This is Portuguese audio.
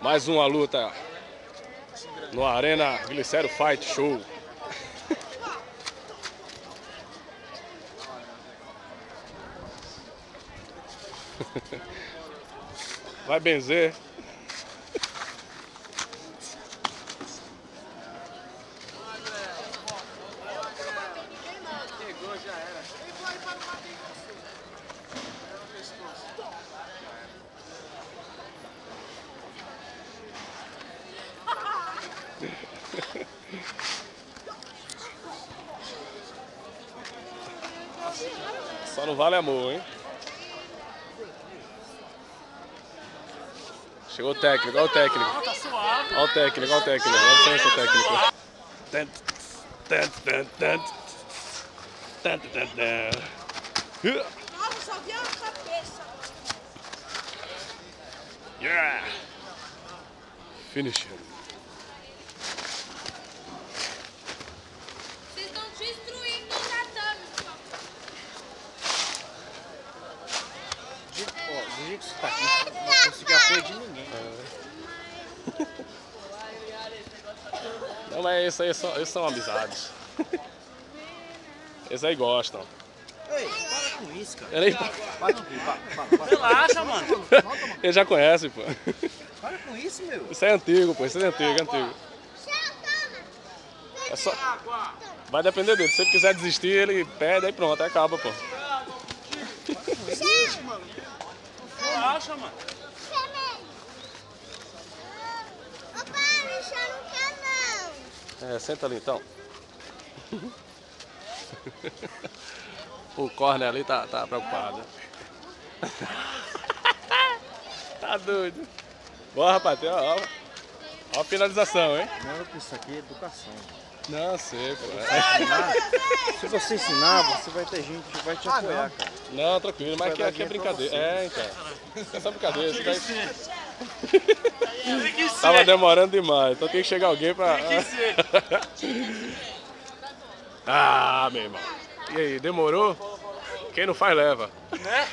Mais uma luta no Arena Glicério Fight Show. Vai benzer. Pegou, já era. Só não vale amor, hein? Chegou o técnico, olha o técnico. Tá suave. Olha o técnico, olha o técnico. Dá licença, técnico. Nossa, só vi a cabeça. Yeah! Finish him. Vocês estão destruindo o tatame. Do jeito que você tá aqui, não consegui apoio de ninguém. Não, mas isso aí eles são amizades. Eles aí gostam. Ei, para com isso, cara. Ele, Relaxa, mano. ele já conhece, pô. Para com isso, meu. Isso é antigo, pô. Isso é antigo, é antigo. É só... Vai depender dele. Se ele quiser desistir, ele pede, aí pronto, aí acaba, pô. Relaxa, mano. É, senta ali então. O corner ali tá preocupado. Tá doido. Boa, rapaz, ó a finalização, hein? Não, isso aqui é educação. Não, sei, pô. Se você ensinar, você vai ter gente que vai te apoiar, cara. Não, tranquilo, mas aqui é brincadeira. É, então. É só brincadeira. Isso daí... Tava demorando demais, então tem que chegar alguém pra... Ah, meu irmão. E aí, demorou? Quem não faz, leva. Né?